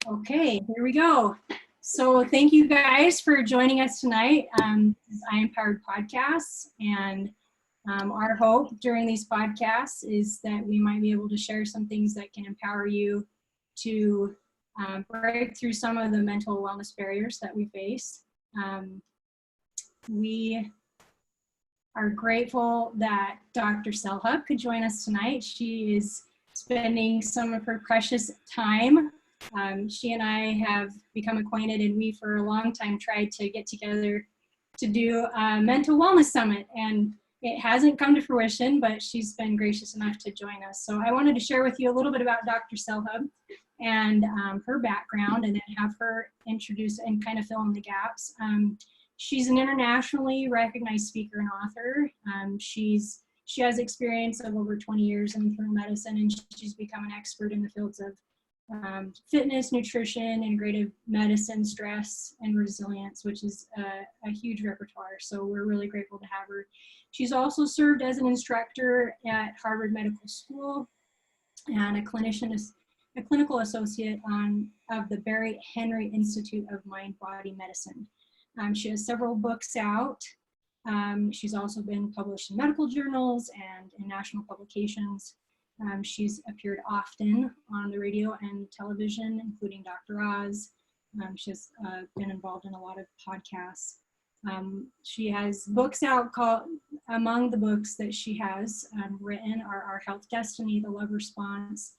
Okay, here we go. So thank you guys for joining us tonight. This is I Empowered Podcasts, and our hope during these podcasts is that we might be able to share some things that can empower you to break through some of the mental wellness barriers that we face. We are grateful that Dr. Selhub could join us tonight. She is spending some of her precious time. She and I have become acquainted, and we for a long time tried to get together to do a mental wellness summit, and it hasn't come to fruition, but she's been gracious enough to join us. So I wanted to share with you a little bit about Dr. Selhub and her background, and then have her introduce and kind of fill in the gaps. She's an internationally recognized speaker and author. She has experience of over 20 years in internal medicine, and she's become an expert in the fields of fitness, nutrition, integrative medicine, stress, and resilience, which is a huge repertoire. So we're really grateful to have her. She's also served as an instructor at Harvard Medical School and a clinical associate of the Barry Henry Institute of Mind-Body Medicine. She has several books out. She's also been published in medical journals and in national publications. She's appeared often on the radio and television, including Dr. Oz. She's been involved in a lot of podcasts. She has books out called, among the books that she has written are Our Health Destiny, The Love Response,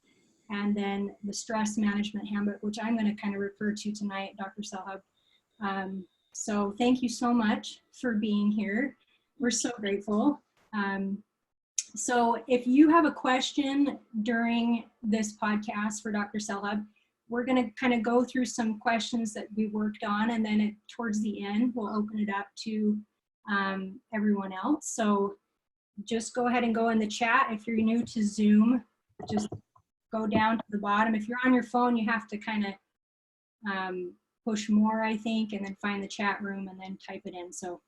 and then The Stress Management Handbook, which I'm going to kind of refer to tonight, Dr. Selhub. So thank you so much for being here. We're so grateful. So if you have a question during this podcast for Dr. Selhub, we're going to kind of go through some questions that we worked on, and then towards the end, we'll open it up to everyone else. So just go ahead and go in the chat. If you're new to Zoom, just go down to the bottom. If you're on your phone, you have to kind of push more, I think, and then find the chat room and then type it in. So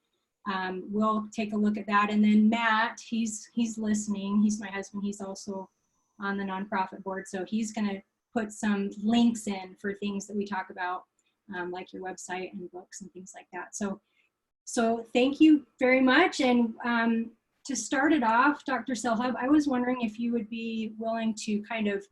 we'll take a look at that. And then Matt, he's listening. He's my husband. He's also on the nonprofit board. So he's going to put some links in for things that we talk about, like your website and books and things like that. So thank you very much. And to start it off, Dr. Selhub, I was wondering if you would be willing to kind of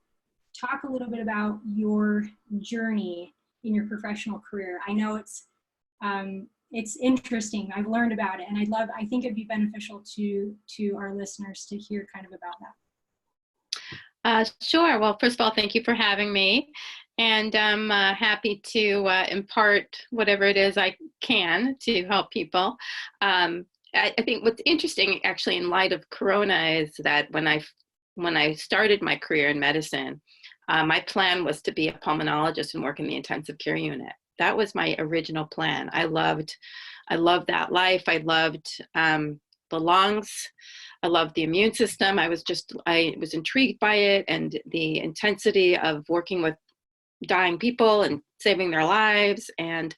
talk a little bit about your journey in your professional career. I know it's interesting. I've learned about it, and I think it'd be beneficial to our listeners to hear kind of about that. Sure. Well, first of all, thank you for having me, and I'm happy to impart whatever it is I can to help people. I think what's interesting, actually, in light of Corona, is that when I started my career in medicine, my plan was to be a pulmonologist and work in the intensive care unit. That was my original plan. I loved that life. I loved the lungs. I loved the immune system. I was intrigued by it and the intensity of working with dying people and saving their lives. And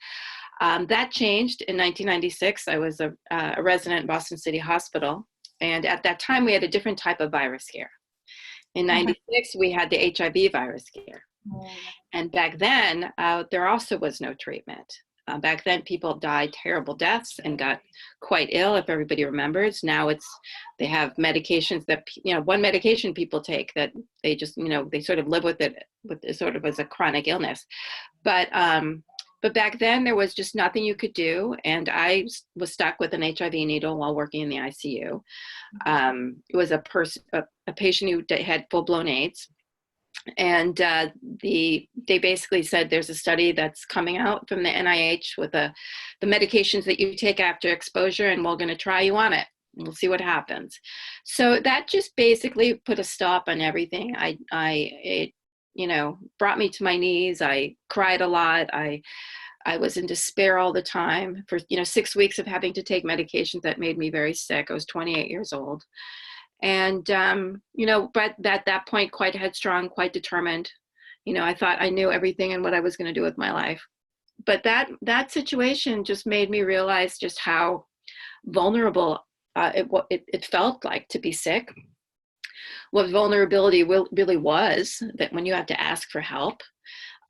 that changed in 1996. I was a resident in Boston City Hospital. And at that time, we had a different type of virus here. In 96, we had the HIV virus scare. And back then, there also was no treatment. Back then, people died terrible deaths and got quite ill, if everybody remembers. Now they have medications that, one medication people take that they just, they sort of live with it sort of as a chronic illness. But back then, there was just nothing you could do. And I was stuck with an HIV needle while working in the ICU. It was a patient who had full-blown AIDS. And they basically said there's a study that's coming out from the NIH with the medications that you take after exposure, and we're going to try you on it. We'll see what happens. So that just basically put a stop on everything. It brought me to my knees. I cried a lot. I was in despair all the time for 6 weeks of having to take medications that made me very sick. I was 28 years old. And, but at that point, quite headstrong, quite determined. I thought I knew everything and what I was going to do with my life. But that situation just made me realize just how vulnerable it felt like to be sick. What vulnerability really was, that when you had to ask for help,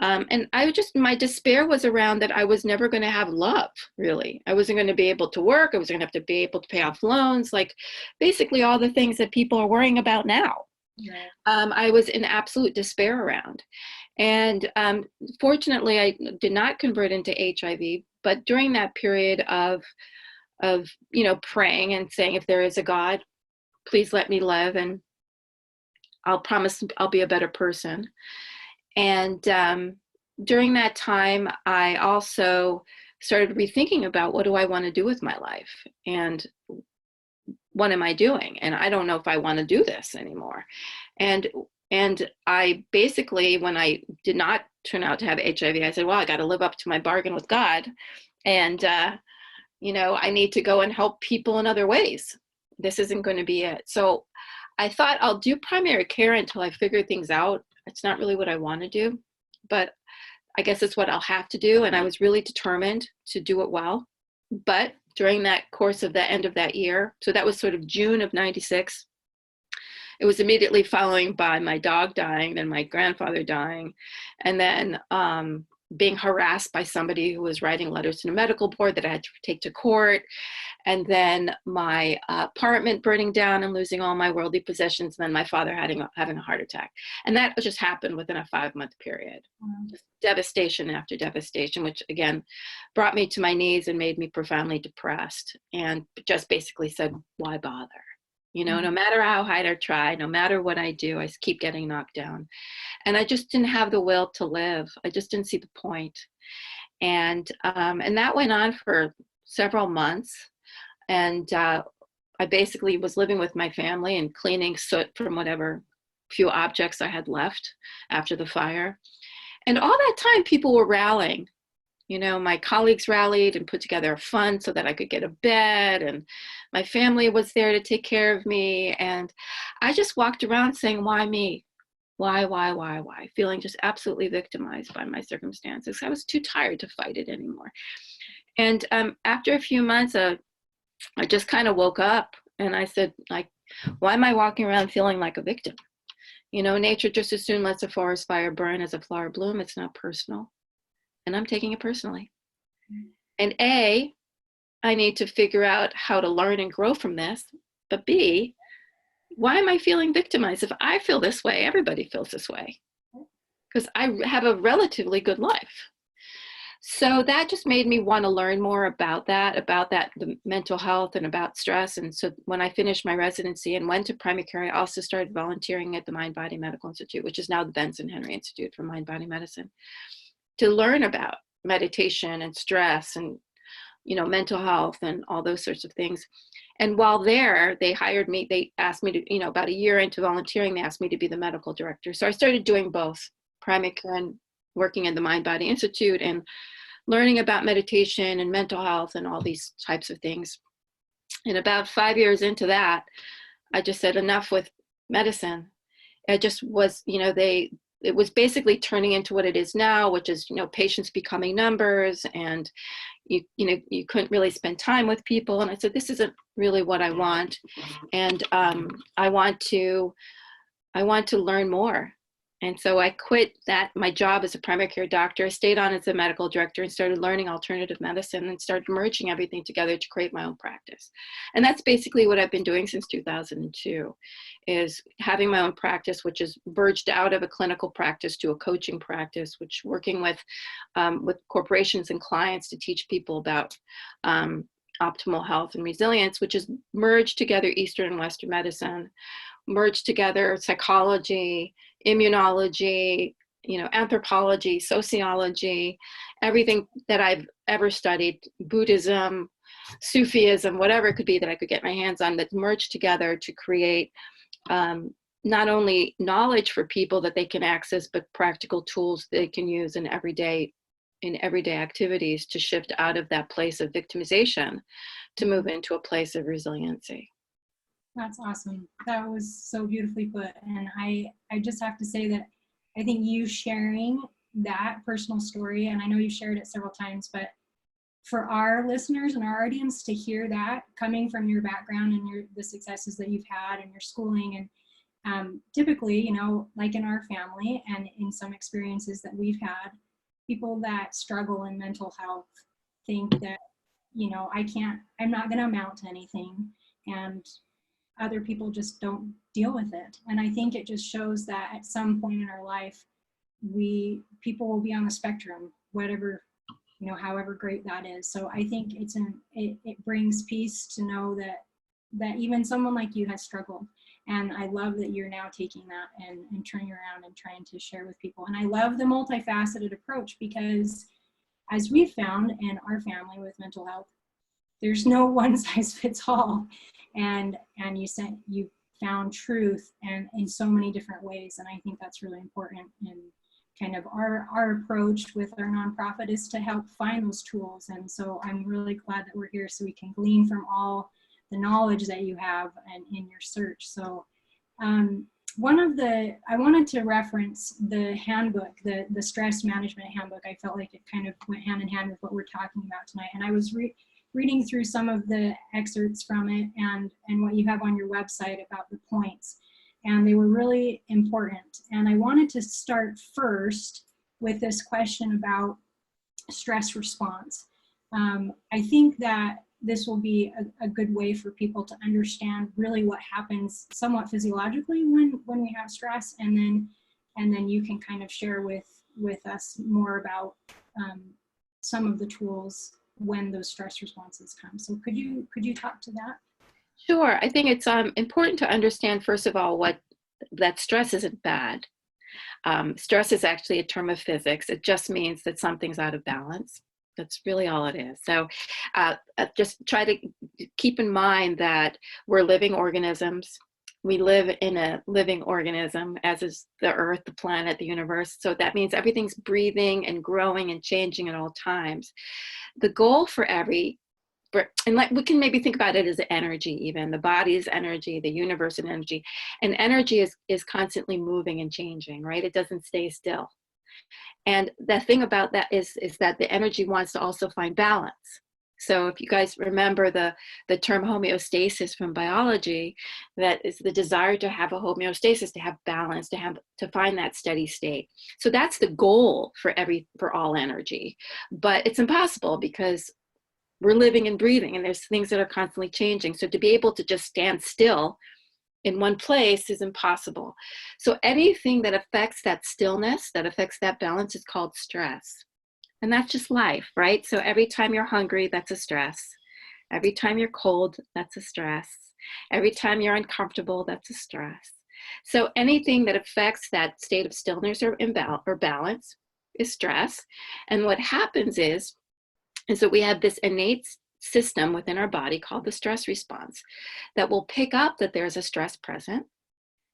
And my despair was around that I was never going to have love, really. I wasn't going to be able to work. I was going to have to be able to pay off loans, like basically all the things that people are worrying about now. Right. I was in absolute despair around. And fortunately, I did not convert into HIV. But during that period of praying and saying, if there is a God, please let me live, and I'll promise I'll be a better person. And during that time, I also started rethinking about, what do I want to do with my life? And what am I doing? And I don't know if I want to do this anymore. And I basically, when I did not turn out to have HIV, I said, well, I got to live up to my bargain with God. And, I need to go and help people in other ways. This isn't going to be it. So I thought, I'll do primary care until I figure things out. It's not really what I want to do, but I guess it's what I'll have to do. And I was really determined to do it well. But during that course of the end of that year, so that was sort of June of '96, it was immediately following by my dog dying, then my grandfather dying, and then being harassed by somebody who was writing letters to the medical board that I had to take to court, and then my apartment burning down and losing all my worldly possessions, and then my father having a heart attack. And that just happened within a 5-month period. Just devastation after devastation, which again brought me to my knees and made me profoundly depressed, and just basically said, why bother? No matter how hard I try, no matter what I do, I keep getting knocked down. And I just didn't have the will to live. I just didn't see the point. And that went on for several months. And I basically was living with my family and cleaning soot from whatever few objects I had left after the fire. And all that time, people were rallying. My colleagues rallied and put together a fund so that I could get a bed, and my family was there to take care of me. And I just walked around saying, why me? Why? Feeling just absolutely victimized by my circumstances. I was too tired to fight it anymore. And after a few months, I just kind of woke up and I said, like, why am I walking around feeling like a victim? Nature just as soon lets a forest fire burn as a flower bloom. It's not personal. And I'm taking it personally. And A, I need to figure out how to learn and grow from this. But B, why am I feeling victimized? If I feel this way, everybody feels this way, because I have a relatively good life. So that just made me want to learn more about that, the mental health and about stress. And so when I finished my residency and went to primary care, I also started volunteering at the Mind Body Medical Institute, which is now the Benson Henry Institute for Mind Body Medicine, to learn about meditation and stress and, mental health and all those sorts of things. And while there, they hired me, they asked me to, about a year into volunteering, they asked me to be the medical director. So I started doing both primary care and working at the Mind Body Institute and learning about meditation and mental health and all these types of things. And about 5 years into that, I just said, enough with medicine. I just was, it was basically turning into what it is now, which is, patients becoming numbers, and you couldn't really spend time with people. And I said, this isn't really what I want. And I want to learn more. And so I quit my job as a primary care doctor. I stayed on as a medical director and started learning alternative medicine and started merging everything together to create my own practice. And that's basically what I've been doing since 2002, is having my own practice, which is verged out of a clinical practice to a coaching practice, which working with corporations and clients to teach people about optimal health and resilience, which is merged together Eastern and Western medicine, merged together psychology, immunology, anthropology, sociology, everything that I've ever studied, Buddhism, Sufism, whatever it could be that I could get my hands on, that merged together to create not only knowledge for people that they can access, but practical tools they can use in everyday activities to shift out of that place of victimization to move into a place of resiliency. That's awesome. That was so beautifully put. And I just have to say that I think you sharing that personal story, and I know you shared it several times, but for our listeners and our audience to hear that coming from your background and the successes that you've had and your schooling, typically, you know, like in our family and in some experiences that we've had, people that struggle in mental health think that, you know, I'm not going to amount to anything. And other people just don't deal with it. And I think it just shows that at some point in our life, people will be on the spectrum, whatever, you know, however great that is. So I think it brings peace to know that even someone like you has struggled. And I love that you're now taking that and turning around and trying to share with people. And I love the multifaceted approach, because as we've found in our family with mental health, there's no one size fits all. And you found truth and in so many different ways. And I think that's really important. And kind of our approach with our nonprofit is to help find those tools. And so I'm really glad that we're here so we can glean from all the knowledge that you have and in your search. So I wanted to reference the handbook, the stress management handbook. I felt like it kind of went hand in hand with what we're talking about tonight. And I was reading through some of the excerpts from it and what you have on your website about the points. And they were really important. And I wanted to start first with this question about stress response. I think that this will be a good way for people to understand really what happens somewhat physiologically when we have stress, and then you can kind of share with us more about some of the tools when those stress responses come. So could you talk to that? Sure. I think it's important to understand, first of all, that stress isn't bad. Stress is actually a term of physics. It just means that something's out of balance. That's really all it is. So just try to keep in mind that we're living organisms. We live in a living organism, as is the earth, the planet, the universe. So that means everything's breathing and growing and changing at all times. The goal for and like we can maybe think about it as energy, even the body is energy, the universe is energy, and energy is constantly moving and changing, right? It doesn't stay still. And the thing about that is that the energy wants to also find balance. So if you guys remember the term homeostasis from biology, that is the desire to have a homeostasis, to have balance, to find that steady state. So that's the goal for all energy. But it's impossible because we're living and breathing, and there's things that are constantly changing. So to be able to just stand still in one place is impossible. So anything that affects that stillness, that affects that balance, is called stress. And that's just life, right? So every time you're hungry, that's a stress. Every time you're cold, that's a stress. Every time you're uncomfortable, that's a stress. So anything that affects that state of stillness or balance is stress. And what happens is that we have this innate system within our body called the stress response that will pick up that there's a stress present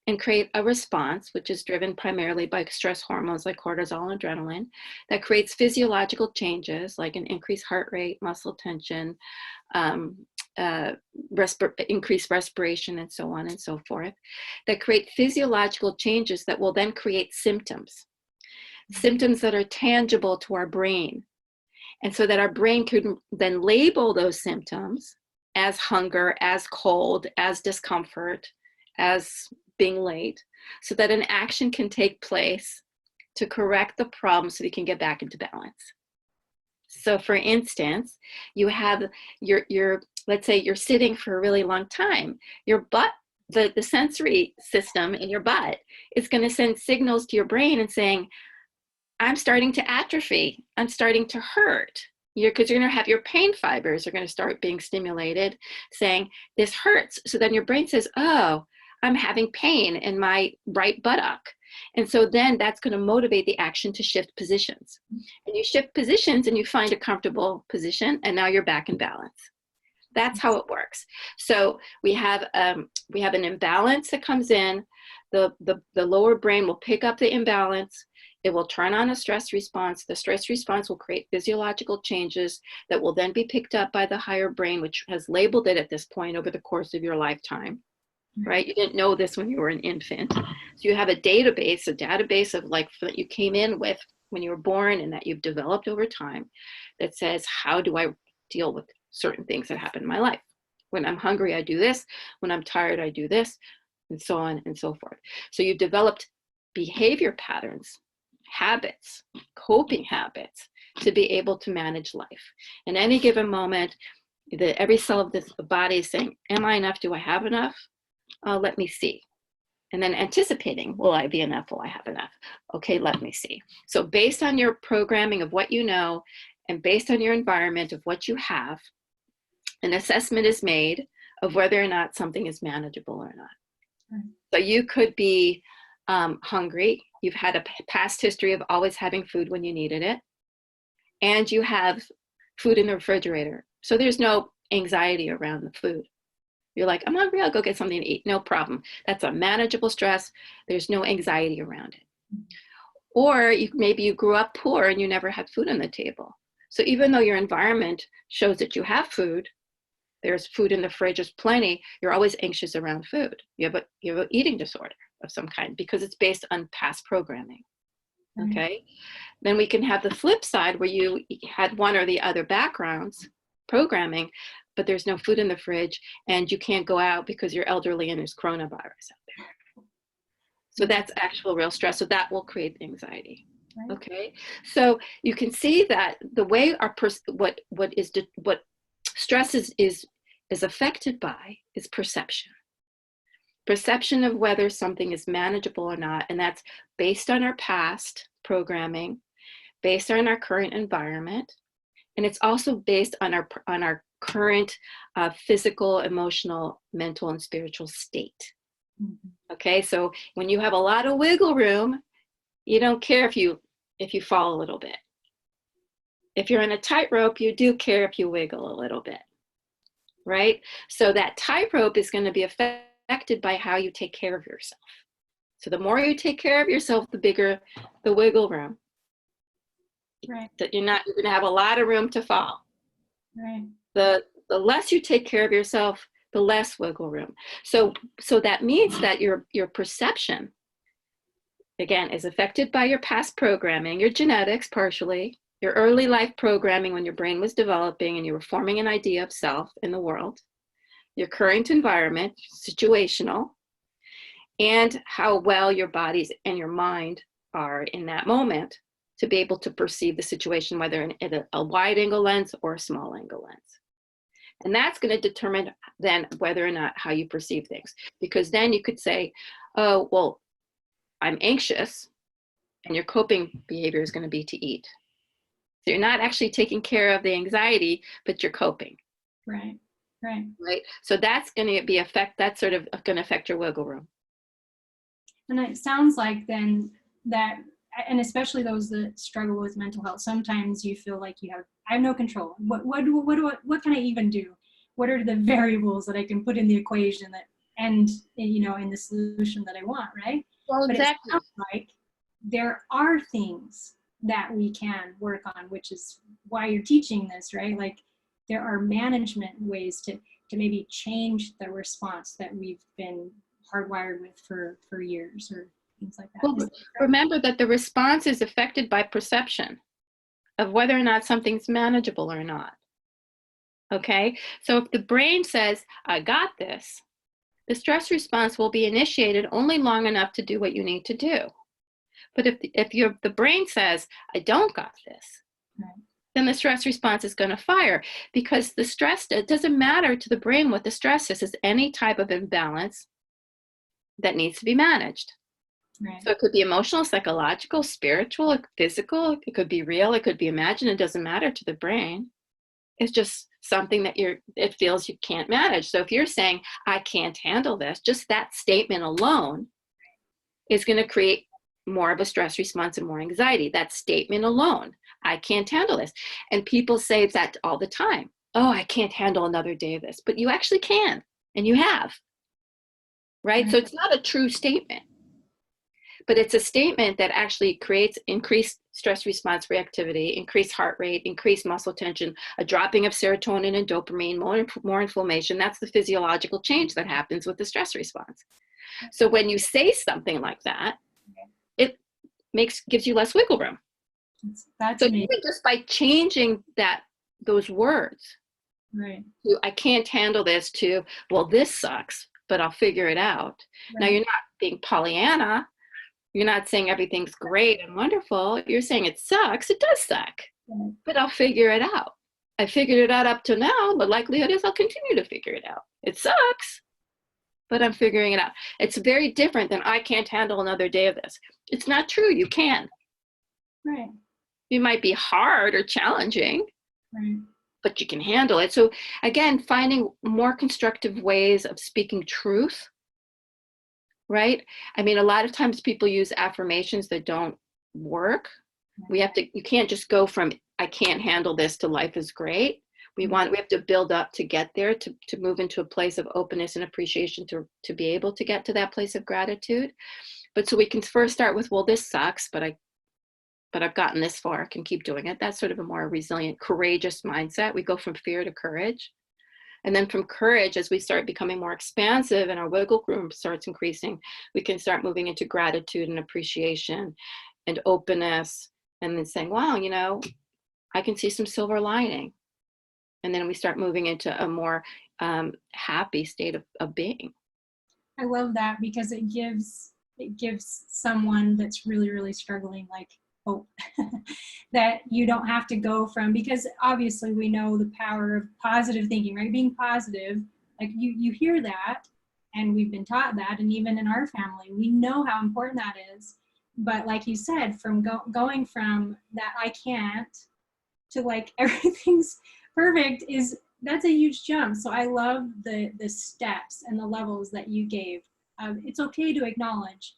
and create a response, which is driven primarily by stress hormones like cortisol and adrenaline, that creates physiological changes like an increased heart rate, muscle tension, increased respiration, and so on and so forth, that create physiological changes that will then create symptoms that are tangible to our brain. And so that our brain could then label those symptoms as hunger, as cold, as discomfort, as being late, so that an action can take place to correct the problem so we can get back into balance. So for instance, you have let's say you're sitting for a really long time. Your butt, the sensory system in your butt is going to send signals to your brain and saying, I'm starting to atrophy. I'm starting to hurt. Because you're going to have your pain fibers are going to start being stimulated, saying, this hurts. So then your brain says, oh, I'm having pain in my right buttock. And so then that's going to motivate the action to shift positions. And you shift positions and you find a comfortable position, and now you're back in balance. That's how it works. So we have an imbalance that comes in. The lower brain will pick up the imbalance. It will turn on a stress response. The stress response will create physiological changes that will then be picked up by the higher brain, which has labeled it at this point over the course of your lifetime, right? You didn't know this when you were an infant. So you have a database of like that you came in with when you were born and that you've developed over time that says, how do I deal with certain things that happen in my life? When I'm hungry, I do this. When I'm tired, I do this. and so on and so forth. So you developed behavior patterns, habits, coping habits to be able to manage life. In any given moment, every cell of the body is saying, am I enough? Do I have enough? Let me see. And then anticipating, will I be enough? Will I have enough? Okay, let me see. So based on your programming of what you know, and based on your environment of what you have, an assessment is made of whether or not something is manageable or not. Right. So you could be hungry. You've had a past history of always having food when you needed it. And you have food in the refrigerator. So there's no anxiety around the food. You're like, I'm hungry, I'll go get something to eat. No problem. That's a manageable stress. There's no anxiety around it. Or maybe you grew up poor and you never had food on the table. So even though your environment shows that you have food, there's food in the fridge, there's plenty, you're always anxious around food. You have an eating disorder of some kind because it's based on past programming. Okay? Then we can have the flip side where you had one or the other backgrounds, programming, but there's no food in the fridge and you can't go out because you're elderly and there's coronavirus out there. So that's actual real stress. So that will create anxiety. Right. Okay. So you can see that the way our what stress is affected by is perception. Perception of whether something is manageable or not, and that's based on our past programming, based on our current environment, and it's also based on our current physical, emotional, mental, and spiritual state. Mm-hmm. Okay, so when you have a lot of wiggle room, you don't care if you fall a little bit. If you're on a tightrope, you do care if you wiggle a little bit, right? So that tightrope is going to be affected by how you take care of yourself. So the more you take care of yourself, the bigger the wiggle room. Right. That you're going to have a lot of room to fall. Right. The less you take care of yourself, the less wiggle room. So that means that your perception, again, is affected by your past programming, your genetics partially, your early life programming when your brain was developing and you were forming an idea of self in the world, your current environment, situational, and how well your bodies and your mind are in that moment to be able to perceive the situation, whether in a wide angle lens or a small angle lens. And that's going to determine then whether or not how you perceive things. Because then you could say, oh, well, I'm anxious, and your coping behavior is going to be to eat. So you're not actually taking care of the anxiety, but you're coping. Right. So that's going to that's sort of going to affect your wiggle room. And it sounds like then that, and especially those that struggle with mental health, sometimes you feel like I have no control. What can I even do? What are the variables that I can put in the equation that end, in the solution that I want, right? Well, exactly. But it sounds like there are things that we can work on, which is why you're teaching this, right? Like there are management ways to maybe change the response that we've been hardwired with for years or things like that. Well, remember that the response is affected by perception of whether or not something's manageable or not. Okay, so if the brain says, I got this, the stress response will be initiated only long enough to do what you need to do. But if the brain says, I don't got this, right, then the stress response is going to fire, because the stress, it doesn't matter to the brain what the stress is any type of imbalance that needs to be managed. Right. So it could be emotional, psychological, spiritual, physical, it could be real, it could be imagined, it doesn't matter to the brain. It's just something that it feels you can't manage. So if you're saying, I can't handle this, just that statement alone is going to create more of a stress response and more anxiety. That statement alone, I can't handle this. And people say that all the time. Oh, I can't handle another day of this. But you actually can, and you have. Right? So it's not a true statement. But it's a statement that actually creates increased stress response reactivity, increased heart rate, increased muscle tension, a dropping of serotonin and dopamine, more inflammation. That's the physiological change that happens with the stress response. So when you say something like that, it gives you less wiggle room. That's so amazing. Even just by changing those words, right, to I can't handle this, to well, this sucks, but I'll figure it out. Right. Now, you're not being Pollyanna. You're not saying everything's great and wonderful. You're saying it sucks. It does suck, Right. but I'll figure it out. I figured it out up to now, but likelihood is I'll continue to figure it out. It sucks, but I'm figuring it out. It's very different than I can't handle another day of this. It's not true. You can. Right. It might be hard or challenging, Right. but you can handle it. So again, finding more constructive ways of speaking truth, right? I mean, a lot of times people use affirmations that don't work. You can't just go from I can't handle this to life is great. We have to build up to get there, to move into a place of openness and appreciation, to be able to get to that place of gratitude. But so we can first start with, well, this sucks, but I've gotten this far, I can keep doing it. That's sort of a more resilient, courageous mindset. We go from fear to courage. And then from courage, as we start becoming more expansive and our wiggle room starts increasing, we can start moving into gratitude and appreciation and openness, and then saying, wow, I can see some silver lining. And then we start moving into a more happy state of being. I love that, because it gives someone that's really, really struggling, like, hope that you don't have to go from, because obviously we know the power of positive thinking, right? Being positive, like you hear that, and we've been taught that, and even in our family, we know how important that is. But like you said, from going from that I can't to like everything's perfect, that's a huge jump. So I love the steps and the levels that you gave. It's okay to acknowledge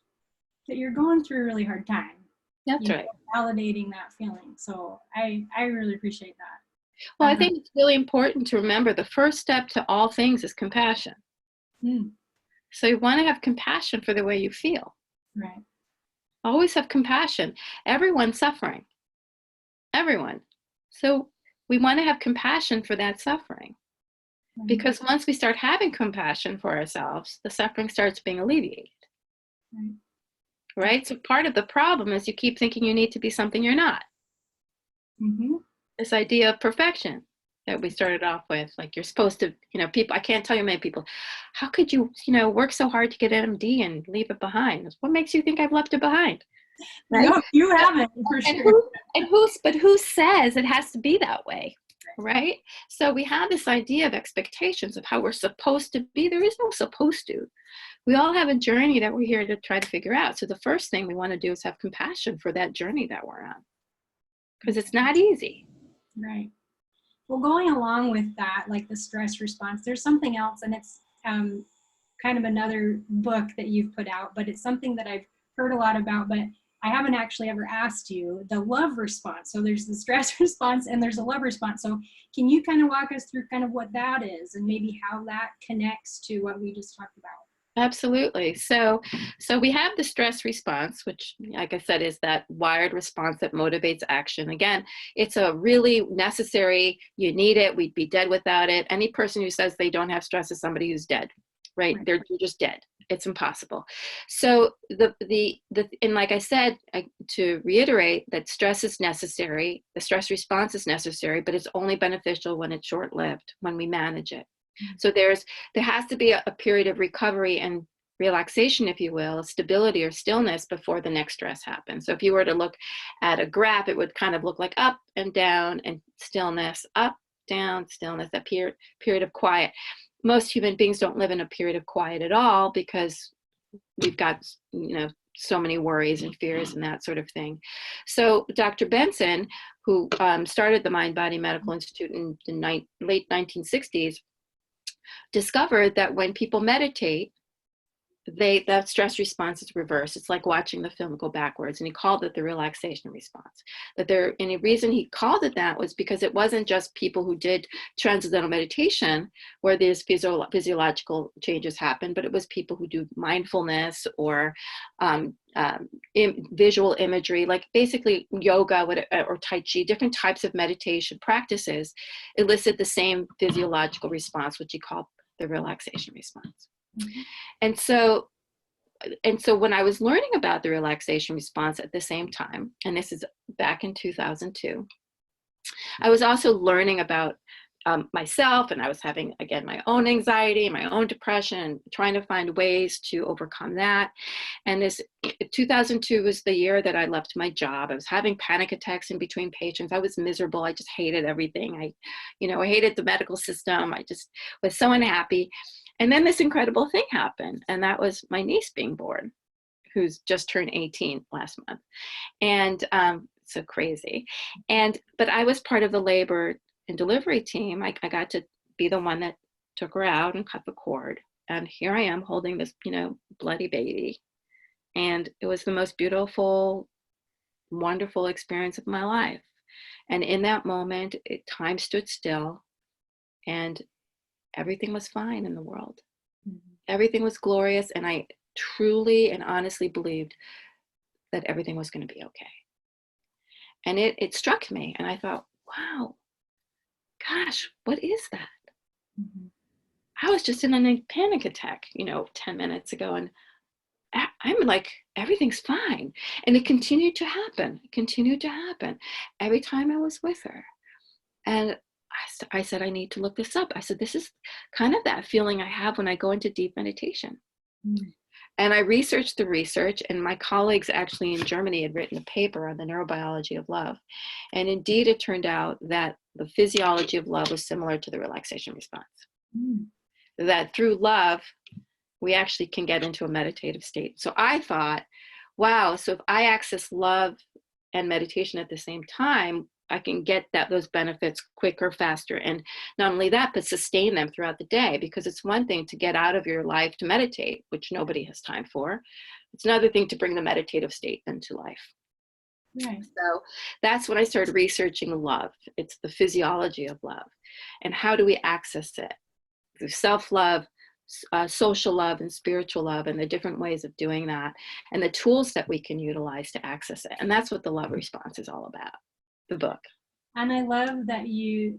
that you're going through a really hard time. That's right. Validating that feeling. So I really appreciate that. Well, I think it's really important to remember the first step to all things is compassion. So you want to have compassion for the way you feel. Right. Always have compassion. Everyone's suffering. Everyone. So we want to have compassion for that suffering. Right. Because once we start having compassion for ourselves, the suffering starts being alleviated. Right? So part of the problem is you keep thinking you need to be something you're not. This idea of perfection that we started off with, like you're supposed to, people, I can't tell you many people, how could you, work so hard to get an MD and leave it behind? What makes you think I've left it behind? Right? No, you haven't, for sure. But who says it has to be that way? Right? So we have this idea of expectations of how we're supposed to be. There is no supposed to. We all have a journey that we're here to try to figure out. So the first thing we want to do is have compassion for that journey that we're on, because it's not easy. Right. Well, going along with that, like the stress response, there's something else, and it's kind of another book that you've put out, but it's something that I've heard a lot about, but I haven't actually ever asked you, the love response. So there's the stress response and there's a love response. So can you kind of walk us through kind of what that is and maybe how that connects to what we just talked about? Absolutely. So we have the stress response, which, like I said, is that wired response that motivates action. Again, it's a really necessary, you need it, we'd be dead without it. Any person who says they don't have stress is somebody who's dead, right? They're just dead. It's impossible. So and like I said, to reiterate, that stress is necessary, the stress response is necessary, but it's only beneficial when it's short-lived, when we manage it. So there has to be a period of recovery and relaxation, if you will, stability or stillness before the next stress happens. So if you were to look at a graph, it would kind of look like up and down and stillness, up, down, stillness, that period of quiet. Most human beings don't live in a period of quiet at all because we've got, so many worries and fears and that sort of thing. So Dr. Benson, who started the Mind Body Medical Institute in the late 1960s, discovered that when people meditate, that stress response is reversed. It's like watching the film go backwards, and he called it the relaxation response. And the reason he called it that was because it wasn't just people who did transcendental meditation where these physiological changes happen, but it was people who do mindfulness or visual imagery, like basically yoga or Tai Chi, different types of meditation practices elicit the same physiological response, which he called the relaxation response. And so when I was learning about the relaxation response at the same time, and this is back in 2002, I was also learning about myself, and I was having, again, my own anxiety, my own depression, trying to find ways to overcome that. And 2002 was the year that I left my job. I was having panic attacks in between patients. I was miserable. I just hated everything. I hated the medical system. I just was so unhappy. And then this incredible thing happened, and that was my niece being born, who's just turned 18 last month. And so crazy. But I was part of the labor and delivery team. I got to be the one that took her out and cut the cord. And here I am holding this, bloody baby. And it was the most beautiful, wonderful experience of my life. And in that moment, time stood still and everything was fine in the world. Mm-hmm. Everything was glorious. And I truly and honestly believed that everything was going to be okay. And it struck me, and I thought, wow, gosh, what is that? Mm-hmm. I was just in a panic attack, 10 minutes ago, and I'm like, everything's fine. And it continued to happen every time I was with her. And I said, I need to look this up. I said, this is kind of that feeling I have when I go into deep meditation. Mm-hmm. And I researched the research, and my colleagues actually in Germany had written a paper on the neurobiology of love. And indeed, it turned out that the physiology of love was similar to the relaxation response. Mm. That through love, we actually can get into a meditative state. So I thought, wow, so if I access love and meditation at the same time, I can get those benefits quicker, faster. And not only that, but sustain them throughout the day, because it's one thing to get out of your life to meditate, which nobody has time for. It's another thing to bring the meditative state into life. Right. So that's when I started researching love. It's the physiology of love. And how do we access it? Through self-love, social love, and spiritual love, and the different ways of doing that, and the tools that we can utilize to access it. And that's what the love response is all about. The book. And I love that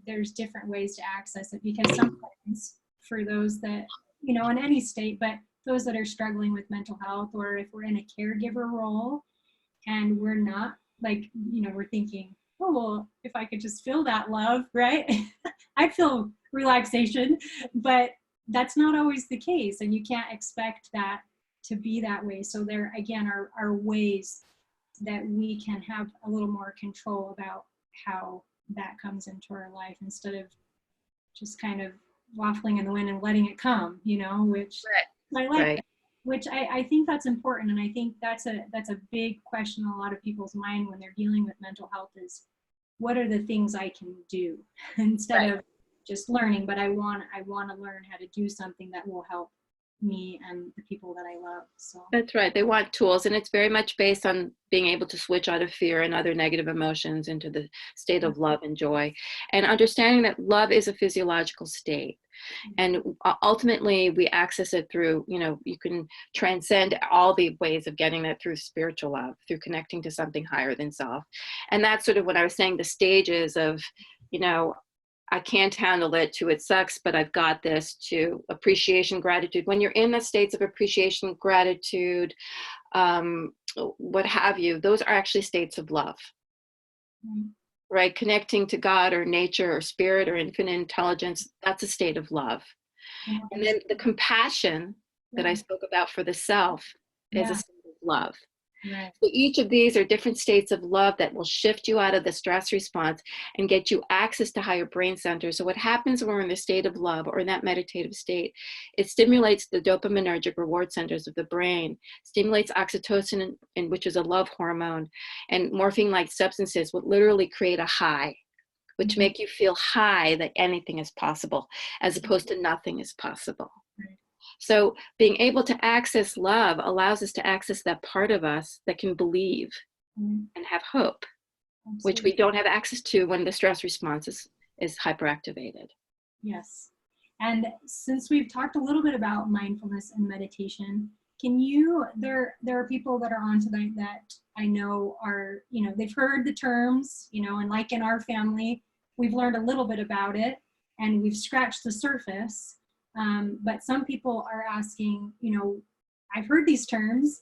there's different ways to access it, because sometimes for those that, in any state, but those that are struggling with mental health, or if we're in a caregiver role and we're not we're thinking, oh, well, if I could just feel that love, right? I'd feel relaxation, but that's not always the case. And you can't expect that to be that way. So there, again, are ways that we can have a little more control about how that comes into our life, instead of just kind of waffling in the wind and letting it come, which right. I like, right. Which I think that's important. And I think that's a big question in a lot of people's mind when they're dealing with mental health is, what are the things I can do instead right. of just learning, but I want to learn how to do something that will help me and the people that I love. So that's right. They want tools, and it's very much based on being able to switch out of fear and other negative emotions into the state of love and joy, and understanding that love is a physiological state. And ultimately we access it through, you can transcend all the ways of getting that through spiritual love, through connecting to something higher than self. And that's sort of what I was saying, the stages of, I can't handle it, to it sucks, but I've got this, to appreciation, gratitude. When you're in the states of appreciation, gratitude, what have you, those are actually states of love, right? Connecting to God or nature or spirit or infinite intelligence, that's a state of love. And then the compassion that I spoke about for the self is a state of love. Right. So each of these are different states of love that will shift you out of the stress response and get you access to higher brain centers. So what happens when we're in the state of love or in that meditative state, it stimulates the dopaminergic reward centers of the brain, stimulates oxytocin, which is a love hormone, and morphine-like substances will literally create a high, which make you feel high that anything is possible, as opposed to nothing is possible. Right. So being able to access love allows us to access that part of us that can believe and have hope, which we don't have access to when the stress response is hyperactivated. Yes. And since we've talked a little bit about mindfulness and meditation, there are people that are on tonight that I know are, they've heard the terms, and like in our family, we've learned a little bit about it and we've scratched the surface. But some people are asking, I've heard these terms,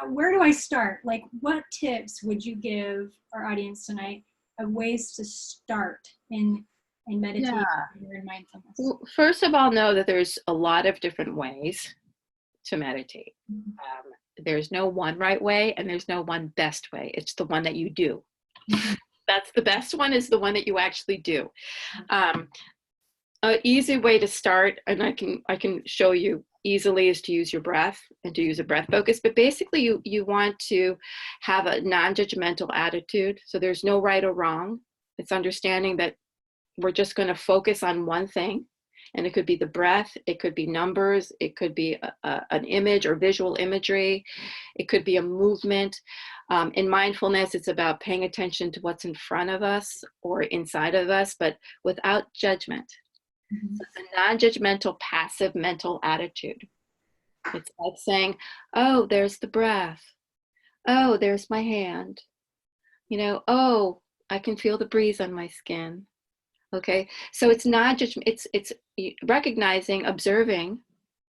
where do I start? Like, what tips would you give our audience tonight of ways to start in in meditation Yeah. or in mindfulness? Well, first of all, know that there's a lot of different ways to meditate. Mhm. There's no one right way and there's no one best way. It's the one that you do. Mhm. That's the best one, is the one that you actually do. An easy way to start, and I can show you easily, is to use your breath and to use a breath focus. But basically, you want to have a non-judgmental attitude. So there's no right or wrong. It's understanding that we're just going to focus on one thing. And it could be the breath, it could be numbers, it could be an image or visual imagery, it could be a movement. In mindfulness, it's about paying attention to what's in front of us or inside of us, but without judgment. Mhm. So it's a non-judgmental, passive mental attitude. It's like saying, oh, there's the breath. Oh, there's my hand. You know, oh, I can feel the breeze on my skin. Okay, so it's not judgment, it's recognizing, observing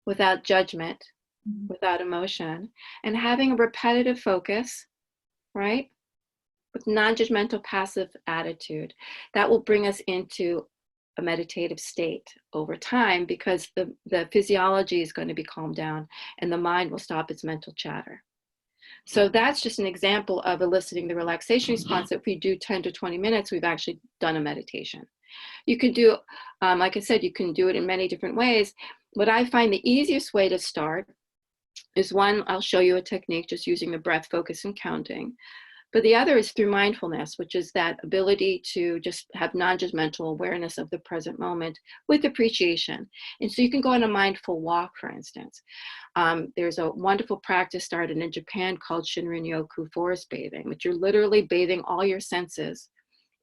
without judgment, Mhm. without emotion, and having a repetitive focus, right? With non-judgmental passive attitude. That will bring us into a meditative state over time, because the physiology is going to be calmed down and the mind will stop its mental chatter. So that's just an example of eliciting the relaxation response. If we do 10 to 20 minutes, we've actually done a meditation. You can do, like I said, you can do it in many different ways. What I find the easiest way to start is, one, I'll show you a technique just using the breath, focus, and counting. But the other is through mindfulness, which is that ability to just have non-judgmental awareness of the present moment with appreciation. And so you can go on a mindful walk, for instance. There's a wonderful practice started in Japan called Shinrin-yoku, forest bathing, which you're literally bathing all your senses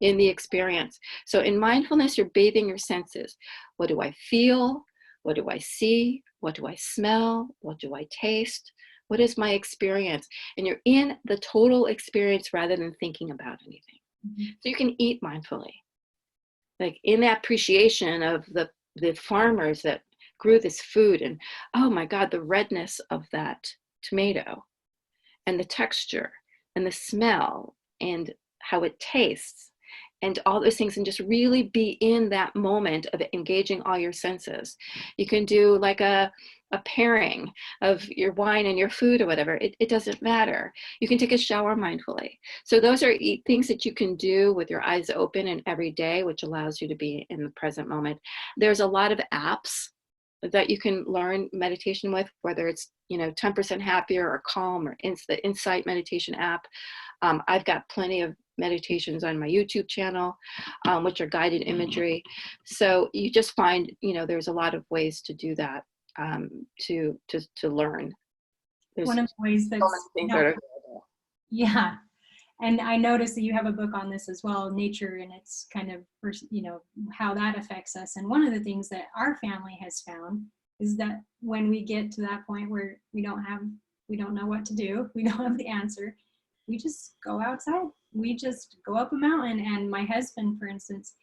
in the experience. So in mindfulness, you're bathing your senses. What do I feel? What do I see? What do I smell? What do I taste? What is my experience? And you're in the total experience rather than thinking about anything. Mhm. So you can eat mindfully, like in that appreciation of the farmers that grew this food, and oh my God, the redness of that tomato, and the texture and the smell and how it tastes and all those things, and just really be in that moment of engaging all your senses. You can do like a pairing of your wine and your food or whatever. It doesn't matter. You can take a shower mindfully. So those are things that you can do with your eyes open and every day, which allows you to be in the present moment. There's a lot of apps that you can learn meditation with, whether it's 10% happier or calm or the Insight meditation app. I've got plenty of meditations on my YouTube channel, which are guided imagery. So you just find, there's a lot of ways to do that, to learn. There's One of the ways so many that's things that helped, are available. yeah. And I noticed that you have a book on this as well, nature, and it's kind of, how that affects us. And one of the things that our family has found is that when we get to that point where we don't know what to do, we don't have the answer, we just go outside. We just go up a mountain. And my husband, for instance,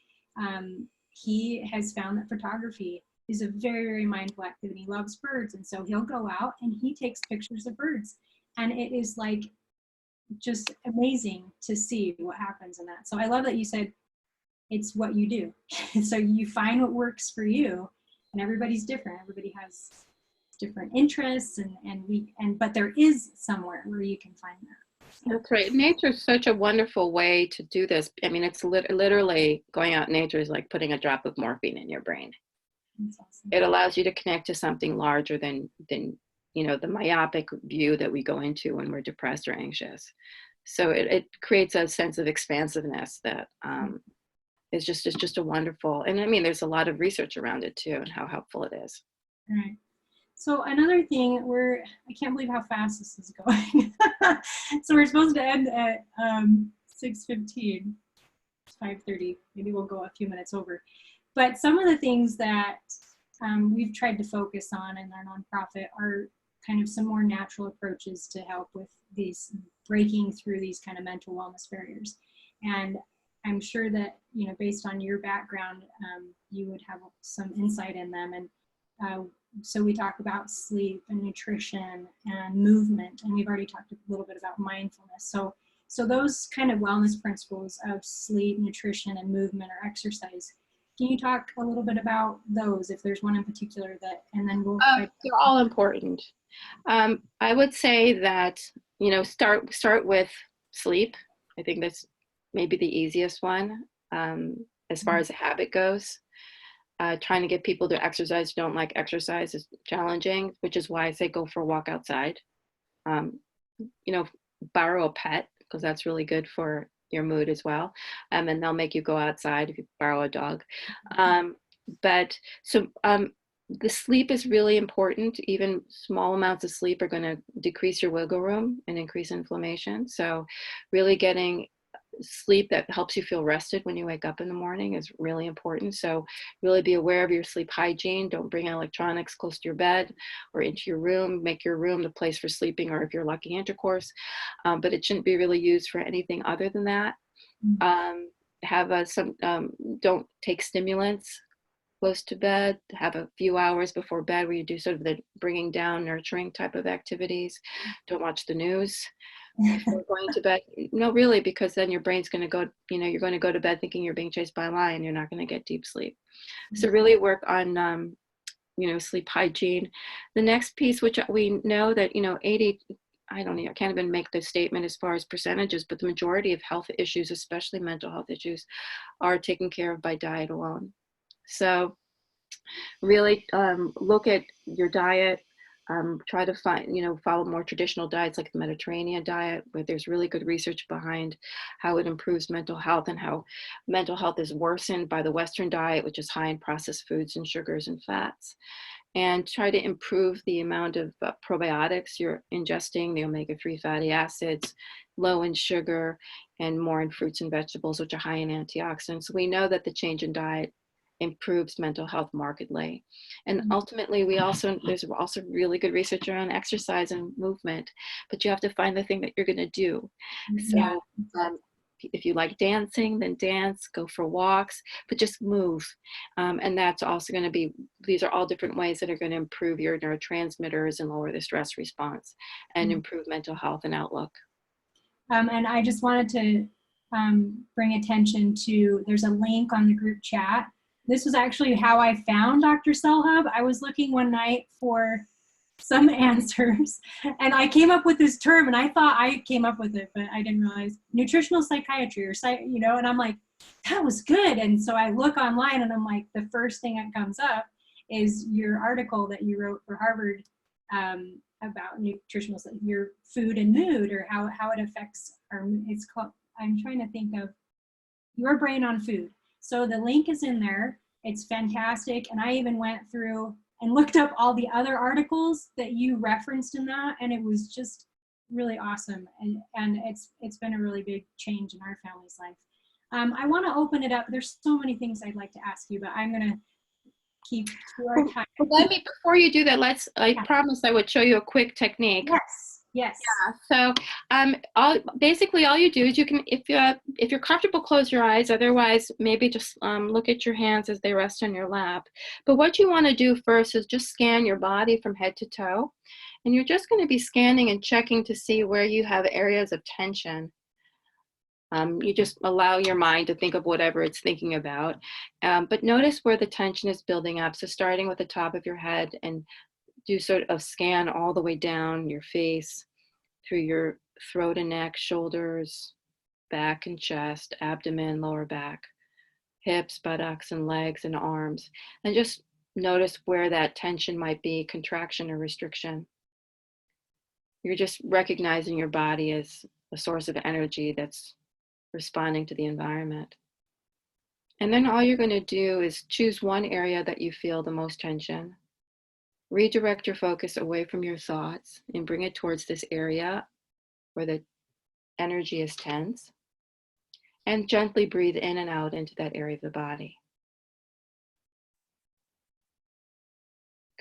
he has found that photography is a very, very mindful activity. He loves birds. And so he'll go out and he takes pictures of birds. And it is like just amazing to see what happens in that. So I love that you said it's what you do. So you find what works for you, and everybody's different. Everybody has different interests, but there is somewhere where you can find that. So, That's right. Nature is such a wonderful way to do this. I mean, it's literally going out in nature is like putting a drop of morphine in your brain. that's awesome. It allows you to connect to something larger than the myopic view that we go into when we're depressed or anxious. So it creates a sense of expansiveness that is just a wonderful. And I mean, there's a lot of research around it too, and how helpful it is. All right. So another thing, I can't believe how fast this is going. So we're supposed to end at 6:15. It's 5:30. Maybe we'll go a few minutes over. But some of the things that we've tried to focus on in our nonprofit are kind of some more natural approaches to help with these breaking through these kind of mental wellness barriers. And I'm sure that, based on your background, you would have some insight in them. And so we talk about sleep and nutrition and movement, and we've already talked a little bit about mindfulness. So those kind of wellness principles of sleep, nutrition, and movement or exercise, Can you talk a little bit about those, if there's one in particular that, and then we'll They're all important. I would say that, start with sleep. I think that's maybe the easiest one as far as a habit goes. Trying to get people to exercise who don't like exercise is challenging, which is why I say go for a walk outside. Um, Borrow a pet, because that's really good for your mood as well. And they'll make you go outside if you borrow a dog. But so the sleep is really important. Even small amounts of sleep are going to decrease your wiggle room and increase inflammation. So really getting sleep that helps you feel rested when you wake up in the morning is really important. So really be aware of your sleep hygiene. Don't bring electronics close to your bed or into your room. Make your room the place for sleeping, or if you're lucky, intercourse. But it shouldn't be really used for anything other than that. Don't take stimulants close to bed. Have a few hours before bed where you do sort of the bringing down, nurturing type of activities. Don't watch the news before going to bed. No, really, because then your brain's going to go, you're going to go to bed thinking you're being chased by a lion. You're not going to get deep sleep. So really work on, sleep hygiene. The next piece, which we know that, 80, I can't even make the statement as far as percentages, but the majority of health issues, especially mental health issues, are taken care of by diet alone. So really look at your diet. Try to follow more traditional diets like the Mediterranean diet, where there's really good research behind how it improves mental health and how mental health is worsened by the Western diet, which is high in processed foods and sugars and fats. And try to improve the amount of probiotics you're ingesting, the omega-3 fatty acids, low in sugar, and more in fruits and vegetables, which are high in antioxidants. We know that the change in diet improves mental health markedly. And ultimately, there's also really good research around exercise and movement, but you have to find the thing that you're going to do. So if you like dancing, then dance, go for walks, but just move. And that's also going to be, these are all different ways that are going to improve your neurotransmitters and lower the stress response and improve mental health and outlook. And I just wanted to bring attention to, there's a link on the group chat. This was actually how I found Dr. Selhub. I was looking one night for some answers, and I came up with this term, and I thought I came up with it, but I didn't realize nutritional psychiatry, or and I'm like, that was good. And so I look online, and I'm like, the first thing that comes up is your article that you wrote for Harvard about nutritional, your food and mood, or how it affects our mood. It's called, I'm trying to think of Your Brain on Food. So the link is in there. It's fantastic. And I even went through and looked up all the other articles that you referenced in that, and it was just really awesome. And it's been a really big change in our family's life. I want to open it up. There's so many things I'd like to ask you, but I'm going to keep to our time. Before you do that, I promised I would show you a quick technique. Yes. Yeah. So basically all you do is you can, if you're comfortable, close your eyes. Otherwise, maybe just look at your hands as they rest on your lap. But what you want to do first is just scan your body from head to toe. And you're just going to be scanning and checking to see where you have areas of tension. You just allow your mind to think of whatever it's thinking about. But notice where the tension is building up. So starting with the top of your head, and do sort of scan all the way down your face, through your throat and neck, shoulders, back and chest, abdomen, lower back, hips, buttocks, and legs and arms. And just notice where that tension might be, contraction or restriction. You're just recognizing your body as a source of energy that's responding to the environment. And then all you're going to do is choose one area that you feel the most tension. Redirect your focus away from your thoughts and bring it towards this area where the energy is tense. And gently breathe in and out into that area of the body.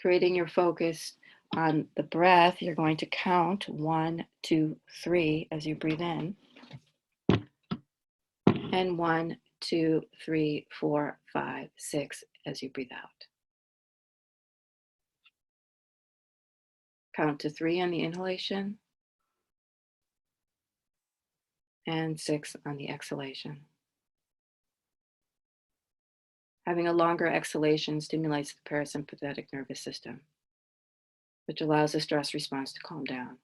Creating your focus on the breath, you're going to count 1, 2, 3 as you breathe in. And 1, 2, 3, 4, 5, 6 as you breathe out. Count to 3 on the inhalation and 6 on the exhalation. Having a longer exhalation stimulates the parasympathetic nervous system, which allows the stress response to calm down.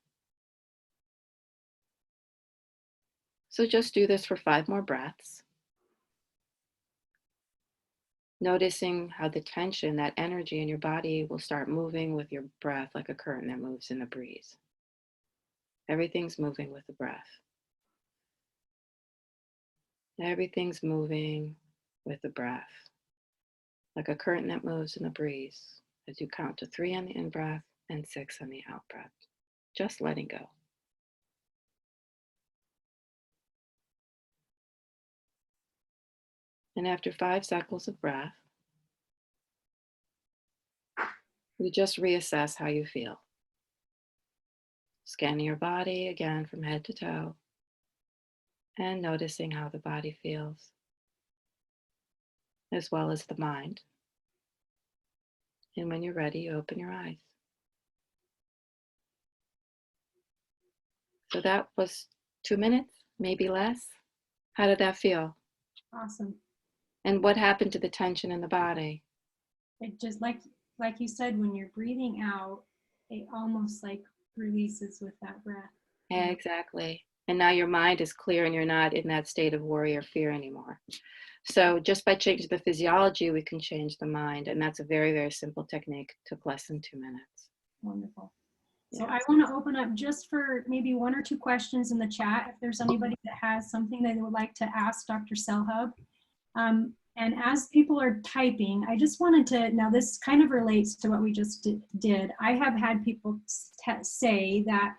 So just do this for 5 more breaths, noticing how the tension, that energy in your body will start moving with your breath like a curtain that moves in the breeze. Everything's moving with the breath. Everything's moving with the breath, like a curtain that moves in the breeze as you count to 3 on the in-breath and 6 on the out-breath. Just letting go. And after 5 cycles of breath, you just reassess how you feel. Scanning your body again from head to toe and noticing how the body feels, as well as the mind. And when you're ready, you open your eyes. So that was 2 minutes, maybe less. How did that feel? Awesome. And what happened to the tension in the body? It just like you said, when you're breathing out, it almost like releases with that breath. Yeah, exactly. And now your mind is clear and you're not in that state of worry or fear anymore. So just by changing the physiology, we can change the mind. And that's a very, very simple technique. It took less than 2 minutes. Wonderful. So Yeah. I want to open up just for maybe 1 or 2 questions in the chat. If there's anybody that has something they would like to ask Dr. Selhub. And as people are typing, I just wanted to, now this kind of relates to what we just did. I have had people say that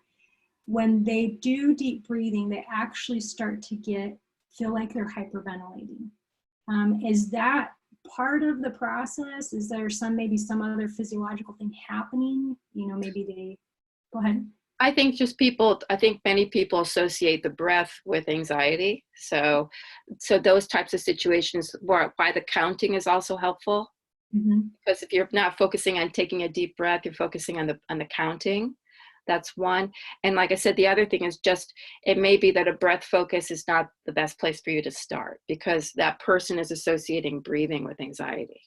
when they do deep breathing, they actually start to feel like they're hyperventilating. Is that part of the process? Is there maybe some other physiological thing happening? You know, maybe they, go ahead. I think many people associate the breath with anxiety. So those types of situations why the counting is also helpful. Mm-hmm. Because if you're not focusing on taking a deep breath, you're focusing on the counting. That's one. And like I said, the other thing is just, it may be that a breath focus is not the best place for you to start because that person is associating breathing with anxiety.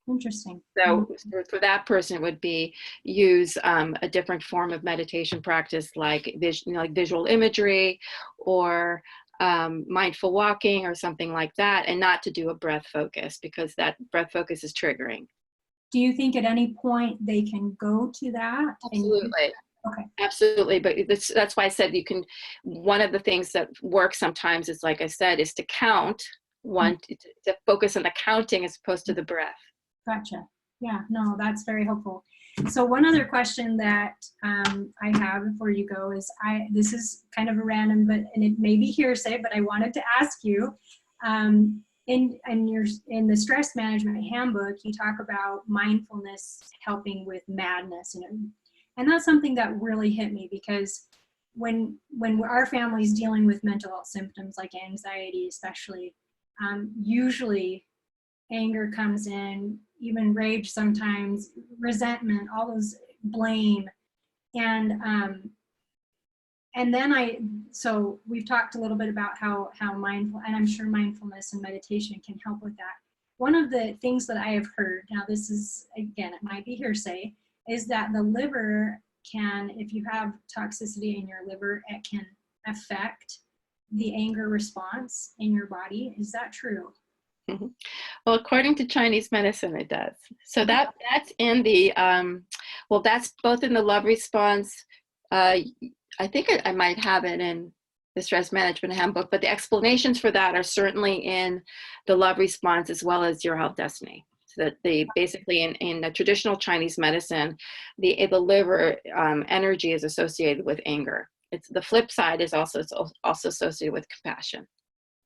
Interesting. So for that person, it would be use a different form of meditation practice like visual imagery or mindful walking or something like that, and not to do a breath focus because that breath focus is triggering. Do you think at any point they can go to that? Absolutely. Okay. Absolutely. But that's why I said one of the things that works sometimes is, like I said, is to count to focus on the counting as opposed to the breath. Gotcha. Yeah, no, that's very helpful. So one other question that I have before you go is, this is kind of a random, and it may be hearsay, but I wanted to ask you, in the stress management handbook, you talk about mindfulness helping with madness, and that's something that really hit me because when our family is dealing with mental health symptoms like anxiety, especially, usually anger comes in, even rage sometimes, resentment, all those, blame. And then so we've talked a little bit about how mindful, and I'm sure mindfulness and meditation can help with that. One of the things that I have heard, now this is, again, it might be hearsay, is that the liver can, if you have toxicity in your liver, it can affect the anger response in your body. Is that true? Well, according to Chinese medicine, it does. So that's in the, that's both in the love response. I think I might have it in the stress management handbook, but the explanations for that are certainly in the love response as well as your health destiny. So that basically in the traditional Chinese medicine, the liver energy is associated with anger. The flip side is also associated with compassion.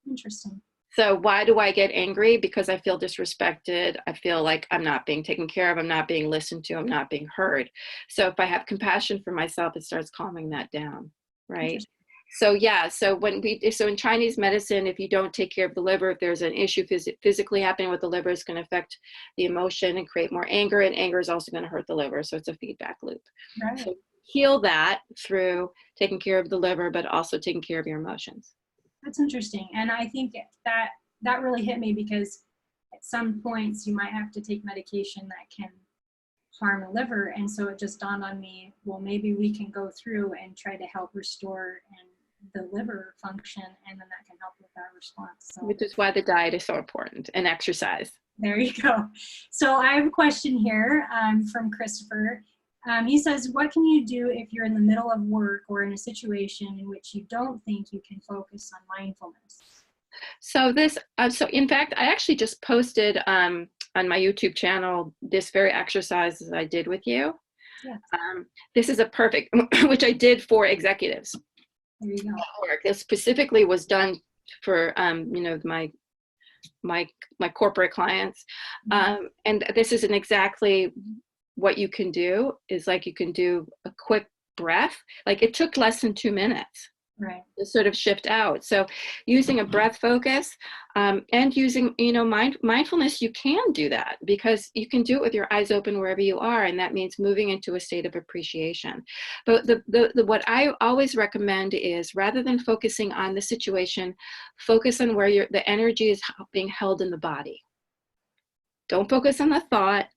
Interesting. So why do I get angry? Because I feel disrespected. I feel like I'm not being taken care of. I'm not being listened to. I'm not being heard. So if I have compassion for myself, it starts calming that down, right? So yeah, so in Chinese medicine, if you don't take care of the liver, if there's an issue physically happening with the liver, it's going to affect the emotion and create more anger, and anger is also going to hurt the liver. So it's a feedback loop. Right. So heal that through taking care of the liver, but also taking care of your emotions. That's interesting. And I think that really hit me because at some points you might have to take medication that can harm the liver. And so it just dawned on me, well, maybe we can go through and try to help restore and the liver function, and then that can help with that response. So, which is why the diet is so important, and exercise. there you go. So I have a question here from Christopher. He says, what can you do if you're in the middle of work or in a situation in which you don't think you can focus on mindfulness? So this, so in fact, I actually just posted on my YouTube channel this very exercise that I did with you. Yeah. This is a perfect, which I did for executives. There you go. This specifically was done for you know, my corporate clients, and this isn't exactly what you can do. Is like you can do a quick breath. Like it took less than 2 minutes. Right. To sort of shift out. So using a breath focus and using, you know, mindfulness, you can do that because you can do it with your eyes open wherever you are. And that means moving into a state of appreciation. But what I always recommend is rather than focusing on the situation, focus on where the energy is being held in the body. Don't focus on the thought.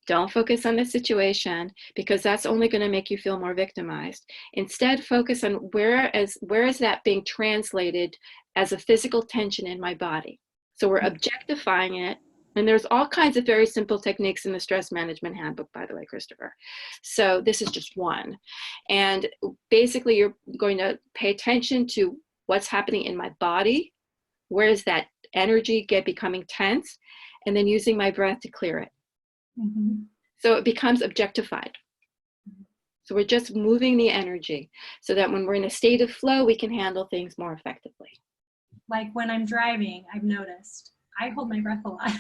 Don't focus on the situation, because that's only going to make you feel more victimized. Instead, focus on where is that being translated as a physical tension in my body. So we're objectifying it. And there's all kinds of very simple techniques in the stress management handbook, by the way, Christopher. So this is just one. And basically, you're going to pay attention to what's happening in my body. Where is that energy becoming tense? And then using my breath to clear it. Mm-hmm. So it becomes objectified. So we're just moving the energy so that when we're in a state of flow, we can handle things more effectively. Like when I'm driving, I've noticed I hold my breath a lot,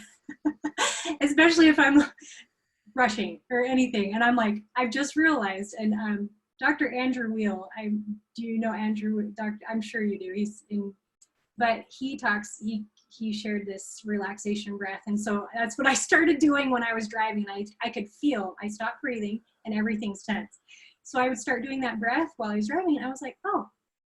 especially if I'm rushing or anything. And I'm like, I've just realized, and Dr. Andrew Weil, do you know Andrew? I'm sure you do. But he shared this relaxation breath. And so that's what I started doing when I was driving. I could feel, I stopped breathing and everything's tense. So I would start doing that breath while I was driving. And I was like, oh,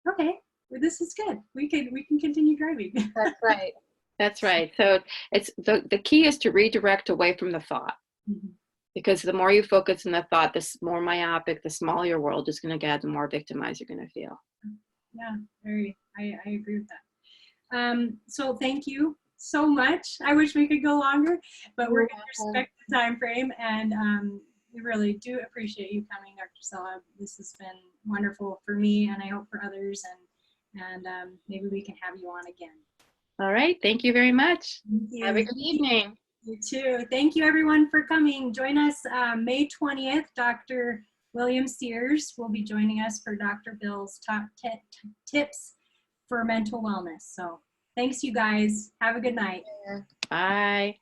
okay, well, this is good. We can continue driving. That's right. That's right. So it's the key is to redirect away from the thought. Mm-hmm. Because the more you focus on the thought, the more myopic, the smaller your world is going to get, the more victimized you're going to feel. Yeah, I agree with that. So thank you so much. I wish we could go longer, but we're going to respect the time frame, and we really do appreciate you coming, Dr. Selhub. This has been wonderful for me, and I hope for others, and maybe we can have you on again. All right. Thank you very much. Thank you. Have a good evening. You too. Thank you, everyone, for coming. Join us May 20th. Dr. William Sears will be joining us for Dr. Bill's top tips for mental wellness. So thanks, you guys. Have a good night. Bye.